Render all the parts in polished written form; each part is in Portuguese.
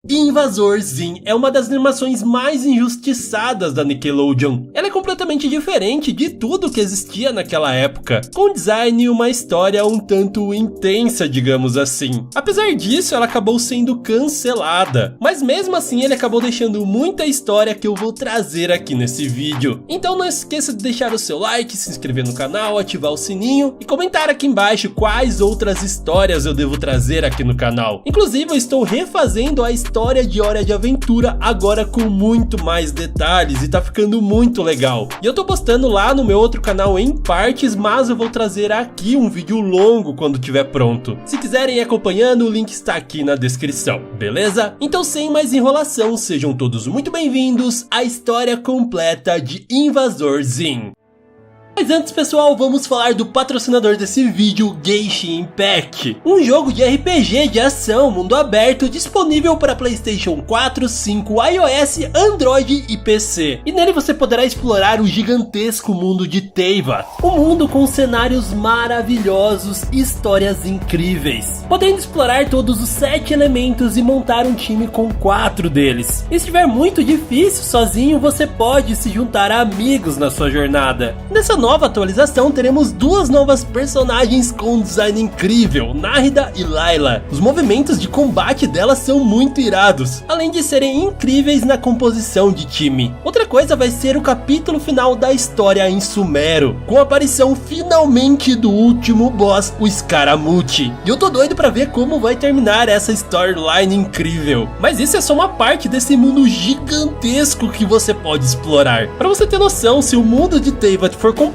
Invasor Zim é uma das animações mais injustiçadas da Nickelodeon. Ela é completamente diferente de tudo que existia naquela época, com design e uma história um tanto intensa, digamos assim. Apesar disso, ela acabou sendo cancelada, mas mesmo assim ele acabou deixando muita história que eu vou trazer aqui nesse vídeo. Então não esqueça de deixar o seu like, se inscrever no canal, ativar o sininho e comentar aqui embaixo quais outras histórias eu devo trazer aqui no canal. Inclusive eu estou refazendo a história de Hora de Aventura agora com muito mais detalhes e tá ficando muito legal. E eu tô postando lá no meu outro canal em partes, mas eu vou trazer aqui um vídeo longo quando tiver pronto. Se quiserem ir acompanhando, o link está aqui na descrição, beleza? Então sem mais enrolação, sejam todos muito bem-vindos à história completa de Invasor Zim. Mas antes, pessoal, vamos falar do patrocinador desse vídeo, Genshin Impact, um jogo de RPG de ação mundo aberto disponível para PlayStation 4, 5, iOS, Android e PC. E nele você poderá explorar o gigantesco mundo de Teyvat, um mundo com cenários maravilhosos e histórias incríveis, podendo explorar todos os 7 elementos e montar um time com 4 deles. E se estiver muito difícil sozinho, você pode se juntar a amigos na sua jornada. Nessa nova atualização teremos 2 novas personagens com um design incrível, Nahida e Layla. Os movimentos de combate delas são muito irados, além de serem incríveis na composição de time. Outra coisa vai ser o capítulo final da história em Sumeru, com a aparição finalmente do último boss, o Scaramucci. E eu tô doido pra ver como vai terminar essa storyline incrível. Mas isso é só uma parte desse mundo gigantesco que você pode explorar. Pra você ter noção, se o mundo de Teyvat for comparado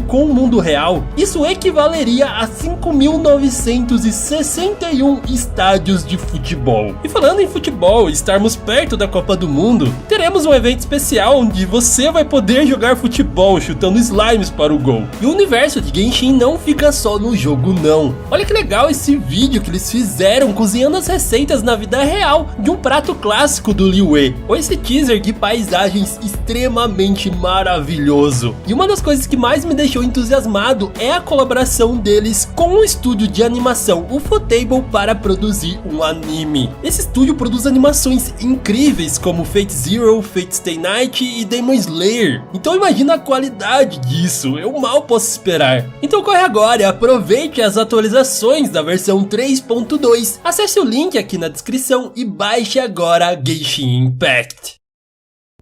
com o mundo real, isso equivaleria a 5.961 estádios de futebol. E falando em futebol e estarmos perto da Copa do Mundo, teremos um evento especial onde você vai poder jogar futebol chutando slimes para o gol. E o universo de Genshin não fica só no jogo não. Olha que legal esse vídeo que eles fizeram cozinhando as receitas na vida real de um prato clássico do Liyue, ou esse teaser de paisagens extremamente maravilhoso. E uma das coisas que mais me deixou entusiasmado é a colaboração deles com o estúdio de animação Ufotable para produzir um anime. Esse estúdio produz animações incríveis como Fate Zero, Fate Stay Night e Demon Slayer. Então imagina a qualidade disso, eu mal posso esperar. Então corre agora e aproveite as atualizações da versão 3.2. Acesse o link aqui na descrição e baixe agora Genshin Impact.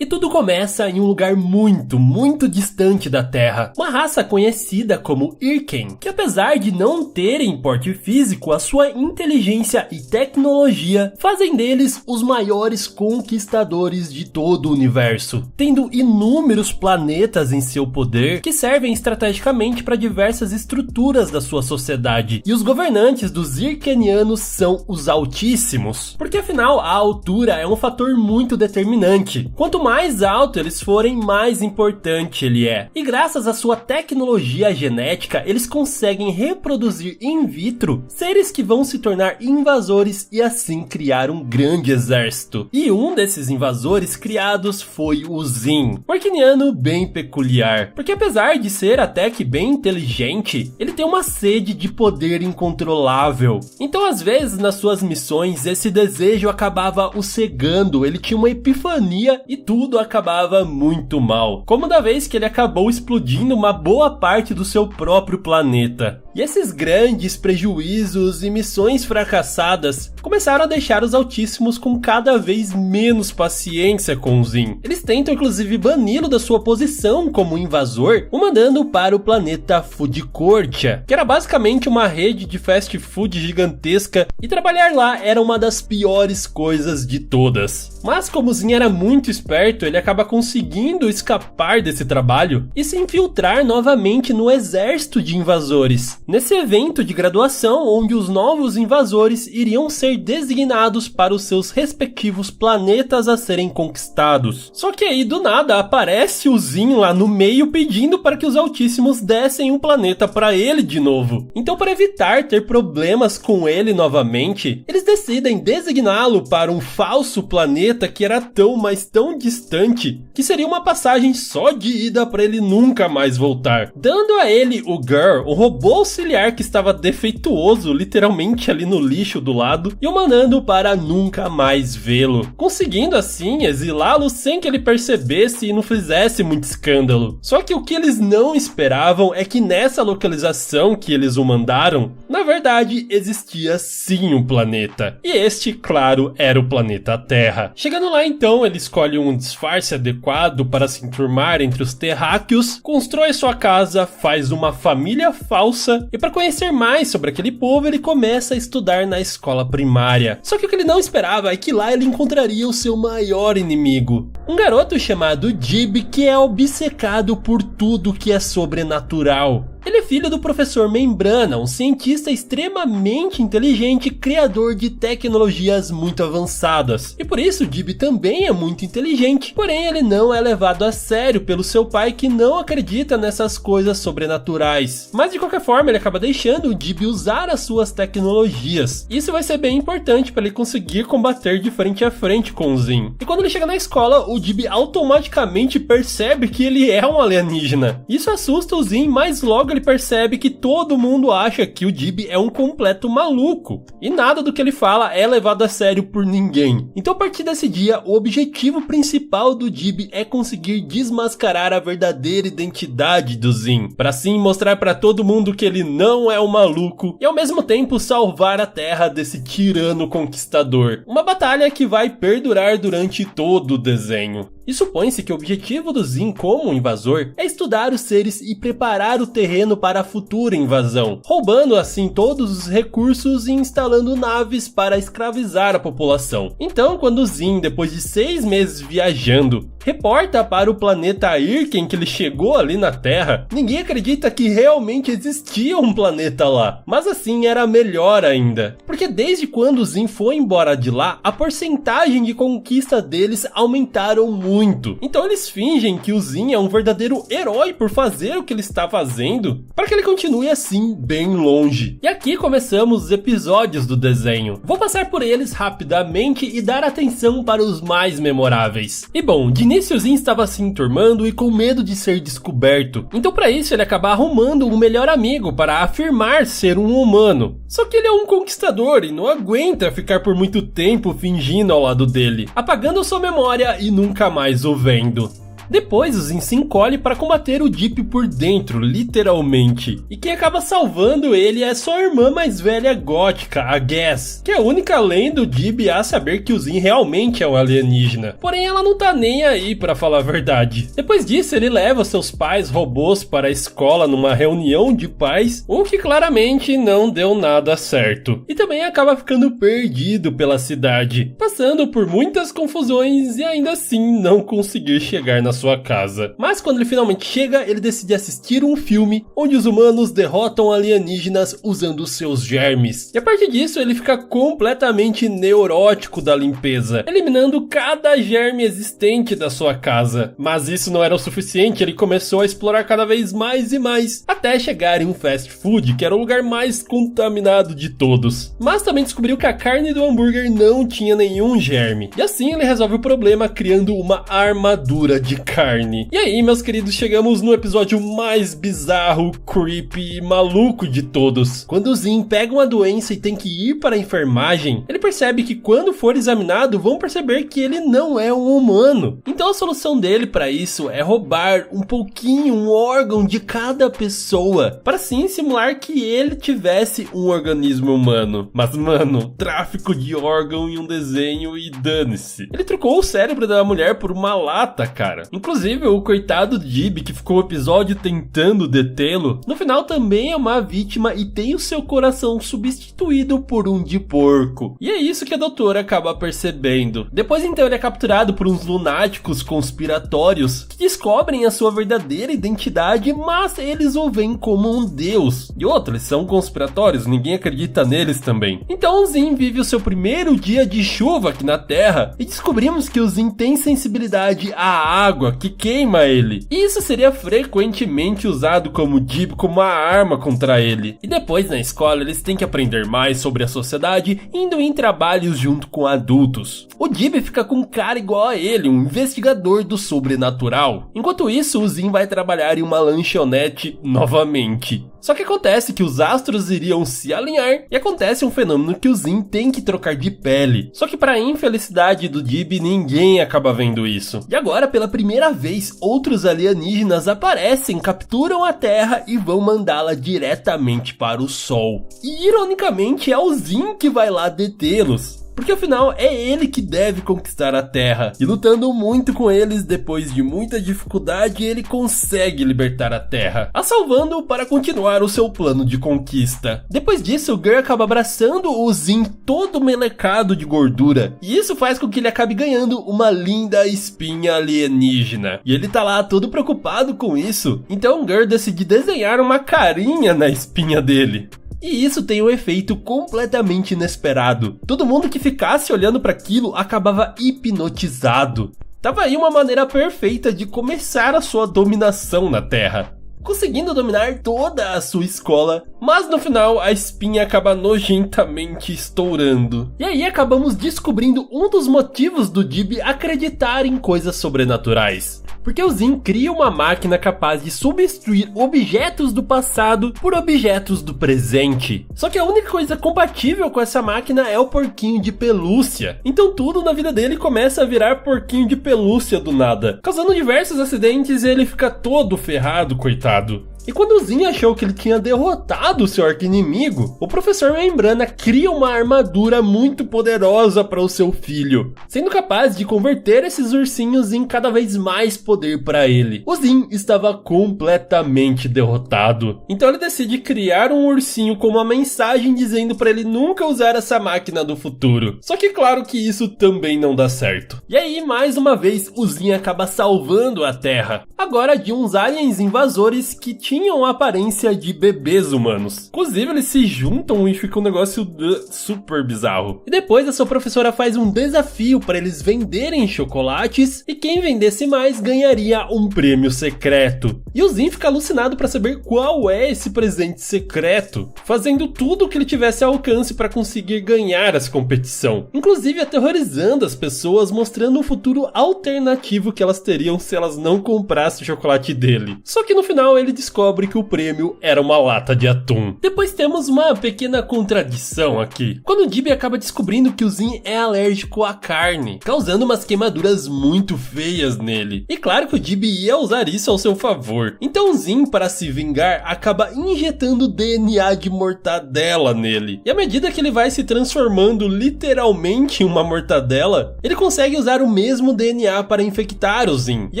E tudo começa em um lugar muito distante da Terra. Uma raça conhecida como Irken, que apesar de não terem porte físico, a sua inteligência e tecnologia fazem deles os maiores conquistadores de todo o universo, tendo inúmeros planetas em seu poder que servem estrategicamente para diversas estruturas da sua sociedade. E os governantes dos Irkenianos são os Altíssimos, porque afinal a altura é um fator muito determinante. Quanto mais alto eles forem, mais importante ele é. E graças à sua tecnologia genética, eles conseguem reproduzir in vitro seres que vão se tornar invasores e assim criar um grande exército. E um desses invasores criados foi o Zim, um Irkeniano bem peculiar, porque apesar de ser até que bem inteligente, ele tem uma sede de poder incontrolável. Então às vezes nas suas missões esse desejo acabava o cegando, ele tinha uma epifania e tudo acabava muito mal, como da vez que ele acabou explodindo uma boa parte do seu próprio planeta. E esses grandes prejuízos e missões fracassadas começaram a deixar os Altíssimos com cada vez menos paciência com o Zim. Eles tentam inclusive bani-lo da sua posição como invasor, o mandando para o planeta Fudicortia, que era basicamente uma rede de fast food gigantesca, e trabalhar lá era uma das piores coisas de todas. Mas como o Zim era muito esperto, ele acaba conseguindo escapar desse trabalho e se infiltrar novamente no exército de invasores, nesse evento de graduação onde os novos invasores iriam ser designados para os seus respectivos planetas a serem conquistados. Só que aí do nada aparece o Zim lá no meio pedindo para que os Altíssimos dessem um planeta para ele de novo. Então, para evitar ter problemas com ele novamente, eles decidem designá-lo para um falso planeta que era tão, mas tão distante distante, que seria uma passagem só de ida para ele nunca mais voltar, dando a ele o Girl, o robô auxiliar que estava defeituoso literalmente ali no lixo do lado, e o mandando para nunca mais vê-lo, conseguindo assim exilá-lo sem que ele percebesse e não fizesse muito escândalo. Só que o que eles não esperavam é que nessa localização que eles o mandaram, na verdade existia sim um planeta, e este, claro, era o planeta Terra. Chegando lá então, ele escolhe um disfarce adequado para se enturmar entre os terráqueos, constrói sua casa, faz uma família falsa, e para conhecer mais sobre aquele povo ele começa a estudar na escola primária. Só que o que ele não esperava é que lá ele encontraria o seu maior inimigo, um garoto chamado Jib, que é obcecado por tudo que é sobrenatural. Ele é filho do professor Membrana, um cientista extremamente inteligente, criador de tecnologias muito avançadas. E por isso, Jib também é muito inteligente, porém ele não é levado a sério pelo seu pai, que não acredita nessas coisas sobrenaturais. Mas de qualquer forma, ele acaba deixando o Jib usar as suas tecnologias. Isso vai ser bem importante para ele conseguir combater de frente a frente com o Zin. E quando ele chega na escola, o Jib automaticamente percebe que ele é um alienígena. Isso assusta o Zin, mas logo ele percebe que todo mundo acha que o Jib é um completo maluco, e nada do que ele fala é levado a sério por ninguém. Então a partir desse dia, o objetivo principal do Jib é conseguir desmascarar a verdadeira identidade do Zin, para assim mostrar para todo mundo que ele não é um maluco, e ao mesmo tempo salvar a Terra desse tirano conquistador. Uma batalha que vai perdurar durante todo o desenho. E supõe-se que o objetivo do Zin como invasor é estudar os seres e preparar o terreno para a futura invasão, roubando assim todos os recursos e instalando naves para escravizar a população. Então, quando o Zin, depois de 6 meses viajando, reporta para o planeta Irken que ele chegou ali na Terra, ninguém acredita que realmente existia um planeta lá. Mas assim era melhor ainda, porque desde quando o Zin foi embora de lá, a porcentagem de conquista deles aumentaram muito. Então eles fingem que o Zin é um verdadeiro herói por fazer o que ele está fazendo, para que ele continue assim bem longe. E aqui começamos os episódios do desenho. Vou passar por eles rapidamente e dar atenção para os mais memoráveis. E bom, de início o Zin estava se enturmando e com medo de ser descoberto. Então para isso ele acaba arrumando um melhor amigo para afirmar ser um humano. Só que ele é um conquistador e não aguenta ficar por muito tempo fingindo ao lado dele, apagando sua memória e nunca mais o vendo. Depois o Zin se encolhe para combater o Jib por dentro, literalmente. E quem acaba salvando ele é sua irmã mais velha gótica, a Gas, que é a única além do Jib a saber que o Zin realmente é um alienígena. Porém ela não tá nem aí, pra falar a verdade. Depois disso ele leva seus pais robôs para a escola numa reunião de pais, o que claramente não deu nada certo. E também acaba ficando perdido pela cidade, passando por muitas confusões e ainda assim não conseguir chegar na sua casa. Mas quando ele finalmente chega, ele decide assistir um filme onde os humanos derrotam alienígenas usando seus germes. E a partir disso ele fica completamente neurótico da limpeza, eliminando cada germe existente da sua casa. Mas isso não era o suficiente, ele começou a explorar cada vez mais e mais, até chegar em um fast food, que era o lugar mais contaminado de todos. Mas também descobriu que a carne do hambúrguer não tinha nenhum germe. E assim ele resolve o problema criando uma armadura de carne. E aí, meus queridos, chegamos no episódio mais bizarro, creepy e maluco de todos. Quando o Zin pega uma doença e tem que ir para a enfermagem, ele percebe que quando for examinado, vão perceber que ele não é um humano. Então a solução dele para isso é roubar um órgão de cada pessoa, para assim simular que ele tivesse um organismo humano. Mas mano, tráfico de órgão em um desenho e dane-se. Ele trocou o cérebro da mulher por uma lata, cara. Inclusive, o coitado Jib, que ficou o episódio tentando detê-lo, no final também é uma vítima e tem o seu coração substituído por um de porco. E é isso que a doutora acaba percebendo. Depois então ele é capturado por uns lunáticos conspiratórios que descobrem a sua verdadeira identidade, mas eles o veem como um deus. E outra, eles são conspiratórios, ninguém acredita neles também. Então o Zin vive o seu primeiro dia de chuva aqui na Terra e descobrimos que o Zin tem sensibilidade à água água que queima ele. E isso seria frequentemente usado como Jib como uma arma contra ele. E depois na escola eles têm que aprender mais sobre a sociedade, indo em trabalhos junto com adultos. O Jib fica com um cara igual a ele, um investigador do sobrenatural. Enquanto isso, o Zin vai trabalhar em uma lanchonete novamente. Só que acontece que os astros iriam se alinhar e acontece um fenômeno que o Zin tem que trocar de pele. Só que para infelicidade do Jib, ninguém acaba vendo isso. E agora, pela primeira vez, outros alienígenas aparecem, capturam a Terra e vão mandá-la diretamente para o Sol. E ironicamente é o Zin que vai lá detê-los. Porque afinal é ele que deve conquistar a Terra. E lutando muito com eles, depois de muita dificuldade, ele consegue libertar a Terra, a salvando para continuar o seu plano de conquista. Depois disso, o Gur acaba abraçando o Zin todo melecado de gordura. E isso faz com que ele acabe ganhando uma linda espinha alienígena. E ele tá lá todo preocupado com isso. Então o Gur decide desenhar uma carinha na espinha dele. E isso tem um efeito completamente inesperado. Todo mundo que ficasse olhando para aquilo acabava hipnotizado. Tava aí uma maneira perfeita de começar a sua dominação na Terra, conseguindo dominar toda a sua escola, mas no final a espinha acaba nojentamente estourando. E aí acabamos descobrindo um dos motivos do Jib acreditar em coisas sobrenaturais. Porque o Zin cria uma máquina capaz de substituir objetos do passado por objetos do presente. Só que a única coisa compatível com essa máquina é o porquinho de pelúcia. Então tudo na vida dele começa a virar porquinho de pelúcia do nada, causando diversos acidentes e ele fica todo ferrado, coitado. E quando o Zin achou que ele tinha derrotado o seu arqui-inimigo, o professor Membrana cria uma armadura muito poderosa para o seu filho, sendo capaz de converter esses ursinhos em cada vez mais poder para ele. O Zin estava completamente derrotado, então ele decide criar um ursinho com uma mensagem dizendo para ele nunca usar essa máquina do futuro. Só que claro que isso também não dá certo. E aí, mais uma vez, o Zin acaba salvando a Terra, agora de uns aliens invasores que tinham a aparência de bebês humanos. Inclusive, eles se juntam e fica um negócio super bizarro. E depois a sua professora faz um desafio para eles venderem chocolates e quem vendesse mais ganharia um prêmio secreto. E o Zin fica alucinado para saber qual é esse presente secreto, fazendo tudo o que ele tivesse ao alcance para conseguir ganhar essa competição. Inclusive aterrorizando as pessoas, mostrando um futuro alternativo que elas teriam se elas não comprassem o chocolate dele. Só que no final ele descobre que o prêmio era uma lata de atum. Depois temos uma pequena contradição aqui, quando o Jib acaba descobrindo que o Zin é alérgico à carne, causando umas queimaduras muito feias nele. E claro que o Jib ia usar isso ao seu favor. Então o Zin, para se vingar, acaba injetando DNA de mortadela nele. E à medida que ele vai se transformando literalmente em uma mortadela, ele consegue usar o mesmo DNA para infectar o Zin. E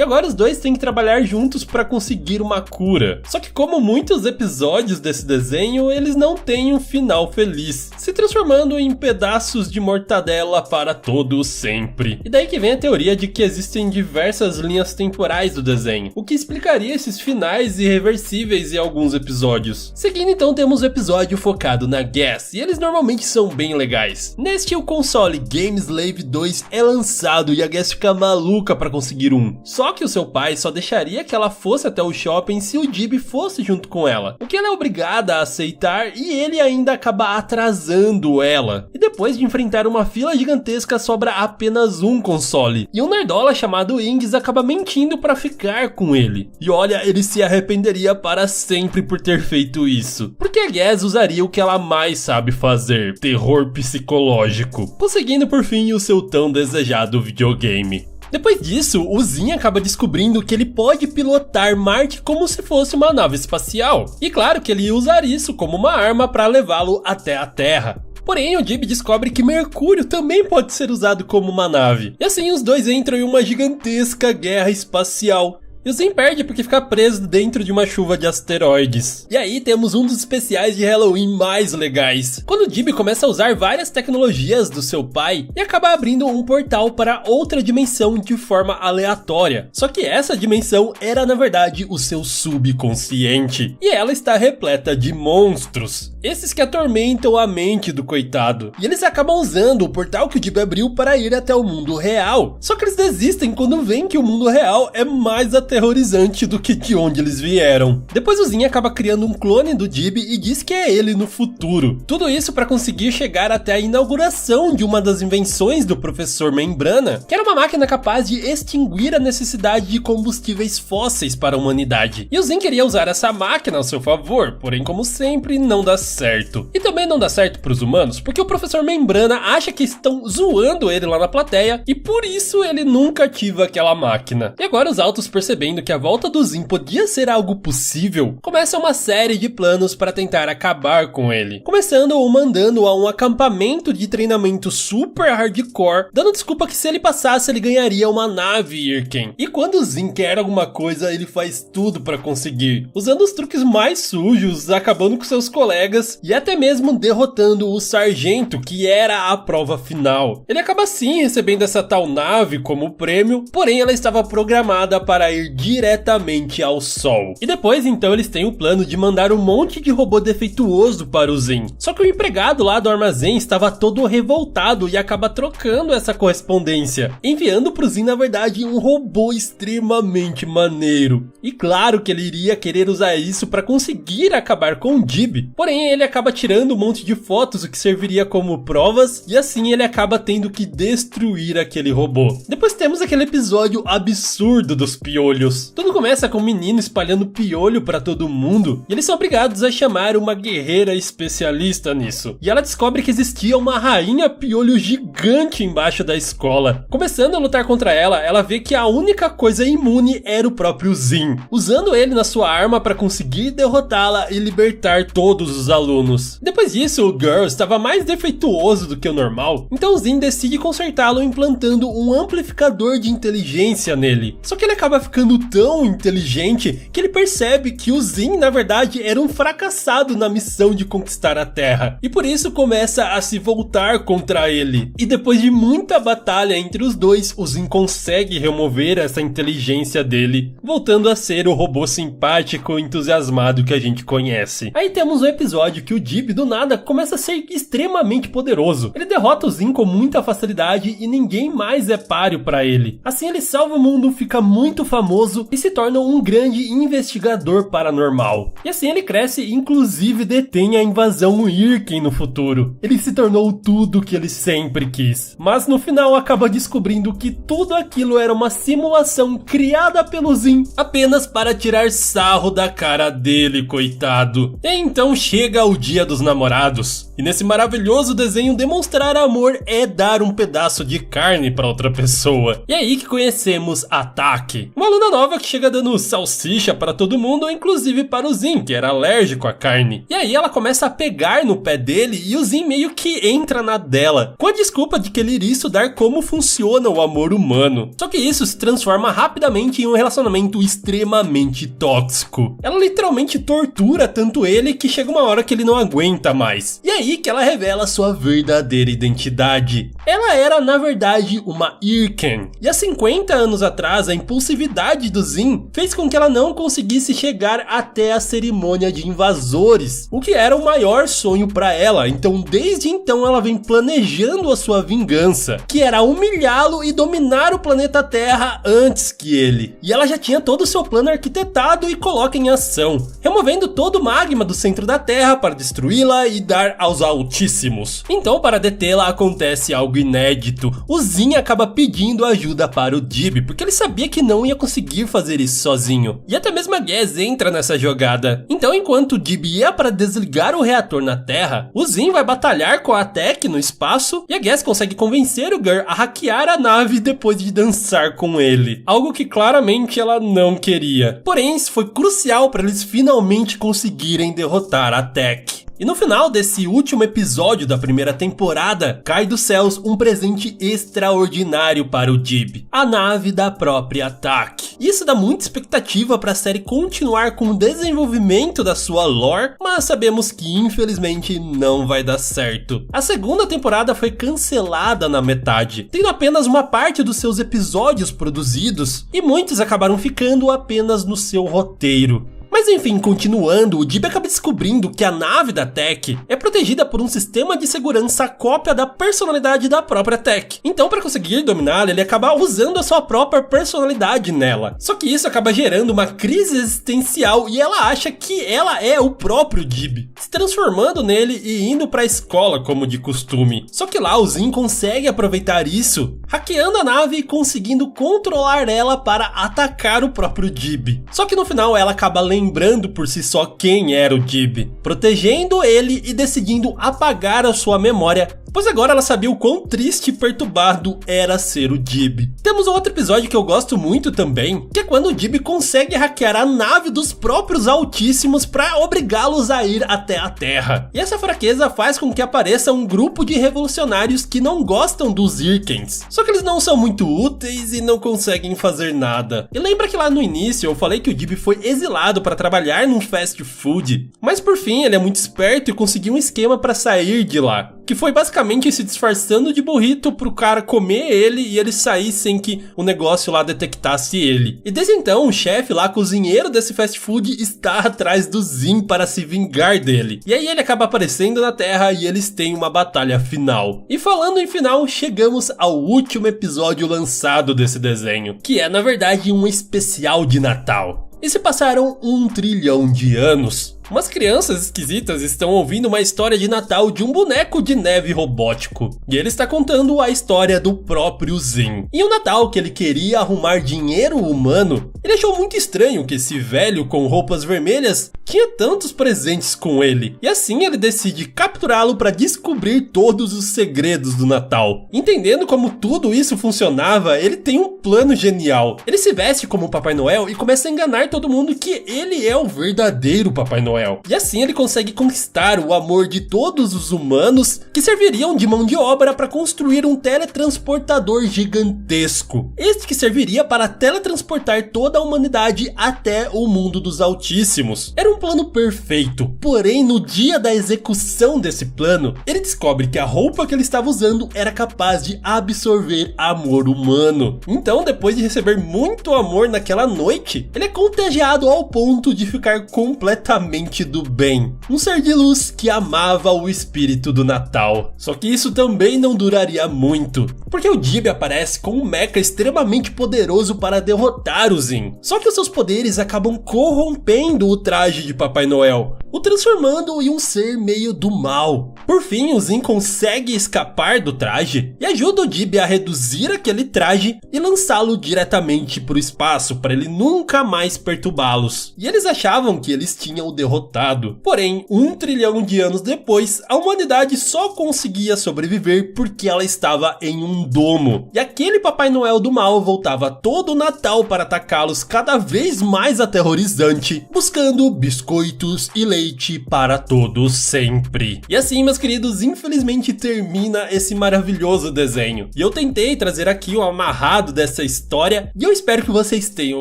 agora os dois têm que trabalhar juntos para conseguir uma cura. Só que como muitos episódios desse desenho, eles não têm um final feliz, se transformando em pedaços de mortadela para todo sempre. E daí que vem a teoria de que existem diversas linhas temporais do desenho, o que explicaria esses finais irreversíveis em alguns episódios. Seguindo então temos o episódio focado na Gas, e eles normalmente são bem legais. Neste, o console Game Slave 2 é lançado e a Gas fica maluca para conseguir um. Só que o seu pai só deixaria que ela fosse até o shopping se o Jib fosse junto com ela, o que ela é obrigada a aceitar, e ele ainda acaba atrasando ela. E depois de enfrentar uma fila gigantesca, sobra apenas um console, e um nerdola chamado Ings acaba mentindo para ficar com ele. E olha, ele se arrependeria para sempre por ter feito isso, porque a Gas usaria o que ela mais sabe fazer: terror psicológico, conseguindo por fim o seu tão desejado videogame. Depois disso, o Zin acaba descobrindo que ele pode pilotar Marte como se fosse uma nave espacial. E claro que ele ia usar isso como uma arma para levá-lo até a Terra. Porém, o Jib descobre que Mercúrio também pode ser usado como uma nave. E assim os dois entram em uma gigantesca guerra espacial. E o Zin perde porque fica preso dentro de uma chuva de asteroides. E aí temos um dos especiais de Halloween mais legais, quando o Jimmy começa a usar várias tecnologias do seu pai e acaba abrindo um portal para outra dimensão de forma aleatória. Só que essa dimensão era na verdade o seu subconsciente, e ela está repleta de monstros, esses que atormentam a mente do coitado. E eles acabam usando o portal que o Jimmy abriu para ir até o mundo real. Só que eles desistem quando veem que o mundo real é mais aterrorizante do que de onde eles vieram. Depois o Zin acaba criando um clone do Jimmy e diz que é ele no futuro. Tudo isso para conseguir chegar até a inauguração de uma das invenções do professor Membrana, que era uma máquina capaz de extinguir a necessidade de combustíveis fósseis para a humanidade. E o Zin queria usar essa máquina ao seu favor, porém como sempre não dá certo. E também não dá certo para os humanos, porque o professor Membrana acha que estão zoando ele lá na plateia e por isso ele nunca ativa aquela máquina. E agora os Autos, percebendo que a volta do Zin podia ser algo possível, começam uma série de planos para tentar acabar com ele. Começando o mandando a um acampamento de treinamento super hardcore, dando desculpa que se ele passasse ele ganharia uma nave Irken. E quando o Zin quer alguma coisa, ele faz tudo para conseguir, usando os truques mais sujos, acabando com seus colegas e até mesmo derrotando o sargento, que era a prova final. Ele acaba sim recebendo essa tal nave como prêmio, porém ela estava programada para ir diretamente ao Sol. E depois então eles têm o plano de mandar um monte de robô defeituoso para o Zin. Só que o empregado lá do armazém estava todo revoltado e acaba trocando essa correspondência, enviando para o Zin na verdade um robô extremamente maneiro. E claro que ele iria querer usar isso para conseguir acabar com o Jimmy, porém ele acaba tirando um monte de fotos, o que serviria como provas, e assim ele acaba tendo que destruir aquele robô. Depois temos aquele episódio absurdo dos piolhos. Tudo começa com um menino espalhando piolho para todo mundo, e eles são obrigados a chamar uma guerreira especialista nisso. E ela descobre que existia uma rainha piolho gigante embaixo da escola. Começando a lutar contra ela, ela vê que a única coisa imune era o próprio Zin, usando ele na sua arma para conseguir derrotá-la e libertar todos os alunos. Depois disso, o Girl estava mais defeituoso do que o normal, então o Zin decide consertá-lo implantando um amplificador de inteligência nele. Só que ele acaba ficando tão inteligente que ele percebe que o Zin na verdade era um fracassado na missão de conquistar a Terra, e por isso começa a se voltar contra ele. E depois de muita batalha entre os dois, o Zin consegue remover essa inteligência dele, voltando a ser o robô simpático e entusiasmado que a gente conhece. Aí temos um episódio que o Jimmy do nada começa a ser extremamente poderoso. Ele derrota o Zin com muita facilidade e ninguém mais é páreo para ele. Assim ele salva o mundo, fica muito famoso e se torna um grande investigador paranormal. E assim ele cresce e inclusive detém a invasão Irken no futuro. Ele se tornou tudo que ele sempre quis. Mas no final acaba descobrindo que tudo aquilo era uma simulação criada pelo Zin apenas para tirar sarro da cara dele, coitado. E então chega o Dia dos Namorados. E nesse maravilhoso desenho demonstrar amor é dar um pedaço de carne para outra pessoa. E é aí que conhecemos a Taki, uma aluna nova que chega dando salsicha para todo mundo, inclusive para o Zin, que era alérgico à carne. E aí ela começa a pegar no pé dele e o Zin meio que entra na dela, com a desculpa de que ele iria estudar como funciona o amor humano. Só que isso se transforma rapidamente em um relacionamento extremamente tóxico. Ela literalmente tortura tanto ele que chega uma hora que ele não aguenta mais. E é aí que ela revela sua verdadeira identidade. Ela era, na verdade, uma Irken. E há 50 anos atrás, a impulsividade do Zin fez com que ela não conseguisse chegar até a cerimônia de invasores, o que era o maior sonho para ela. Então, desde então, ela vem planejando a sua vingança, que era humilhá-lo e dominar o planeta Terra antes que ele. E ela já tinha todo o seu plano arquitetado e coloca em ação, removendo todo o magma do centro da Terra para destruí-la e dar aos Altíssimos. Então, para detê-la, acontece algo inédito. O Zin acaba pedindo ajuda para o Jimmy, porque ele sabia que não ia conseguir fazer isso sozinho. E até mesmo a Gas entra nessa jogada. Então, enquanto o Jimmy ia para desligar o reator na Terra, o Zin vai batalhar com a Tech no espaço e a Gas consegue convencer o Girl a hackear a nave depois de dançar com ele. Algo que claramente ela não queria. Porém, isso foi crucial para eles finalmente conseguirem derrotar a Tech. E no final desse último episódio da primeira temporada, cai dos céus um presente extraordinário para o Jib, a nave da própria Attack. Isso dá muita expectativa para a série continuar com o desenvolvimento da sua lore, mas sabemos que infelizmente não vai dar certo. A segunda temporada foi cancelada na metade, tendo apenas uma parte dos seus episódios produzidos, e muitos acabaram ficando apenas no seu roteiro. Mas enfim, continuando, o Jib acaba descobrindo que a nave da Tech é protegida por um sistema de segurança cópia da personalidade da própria Tech. Então, para conseguir dominá-la, ele acaba usando a sua própria personalidade nela. Só que isso acaba gerando uma crise existencial e ela acha que ela é o próprio Jib, se transformando nele e indo para a escola como de costume. Só que lá o Zin consegue aproveitar isso, hackeando a nave e conseguindo controlar ela para atacar o próprio Jib. Só que no final ela acaba lembrando por si só quem era o Jib, protegendo ele e decidindo apagar a sua memória, pois agora ela sabia o quão triste e perturbado era ser o Jib. Temos outro episódio que eu gosto muito também, que é quando o Jib consegue hackear a nave dos próprios Altíssimos para obrigá-los a ir até a Terra. E essa fraqueza faz com que apareça um grupo de revolucionários que não gostam dos Irkens, só que eles não são muito úteis e não conseguem fazer nada. E lembra que lá no início eu falei que o Jib foi exilado para trabalhar num fast food, mas por fim ele é muito esperto e conseguiu um esquema para sair de lá, que foi basicamente se disfarçando de burrito pro cara comer ele e ele sair sem que o negócio lá detectasse ele. E desde então o chefe lá, cozinheiro desse fast food, está atrás do Zin para se vingar dele. E aí ele acaba aparecendo na Terra e eles têm uma batalha final. E falando em final, chegamos ao último episódio lançado desse desenho, que é na verdade um especial de Natal. E se passaram 1 trilhão de anos. Umas crianças esquisitas estão ouvindo uma história de Natal de um boneco de neve robótico. E ele está contando a história do próprio Zin. E o Natal que ele queria arrumar dinheiro humano, ele achou muito estranho que esse velho com roupas vermelhas tinha tantos presentes com ele. E assim ele decide capturá-lo para descobrir todos os segredos do Natal. Entendendo como tudo isso funcionava, ele tem um plano genial. Ele se veste como Papai Noel e começa a enganar todo mundo que ele é o verdadeiro Papai Noel. E assim ele consegue conquistar o amor de todos os humanos que serviriam de mão de obra para construir um teletransportador gigantesco. Este que serviria para teletransportar toda a humanidade até o mundo dos Altíssimos. Era um plano perfeito, porém no dia da execução desse plano, ele descobre que a roupa que ele estava usando era capaz de absorver amor humano. Então, depois de receber muito amor naquela noite, ele é contagiado ao ponto de ficar completamente do bem, um ser de luz que amava o espírito do Natal. Só que isso também não duraria muito, porque o Jib aparece com um mecha extremamente poderoso para derrotar o Zin. Só que os seus poderes acabam corrompendo o traje de Papai Noel, o transformando em um ser meio do mal. Por fim, o Zin consegue escapar do traje e ajuda o Jib a reduzir aquele traje e lançá-lo diretamente para o espaço para ele nunca mais perturbá-los. E eles achavam que eles tinham o derrotado. Porém, 1 trilhão de anos depois, a humanidade só conseguia sobreviver porque ela estava em um domo. E aquele Papai Noel do mal voltava todo o Natal para atacá-los cada vez mais aterrorizante, buscando biscoitos e leite para todos sempre. E assim, meus queridos, infelizmente termina esse maravilhoso desenho. E eu tentei trazer aqui um amarrado dessa história e eu espero que vocês tenham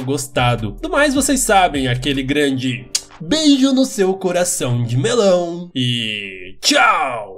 gostado. Do mais, vocês sabem, aquele grande beijo no seu coração de melão e tchau!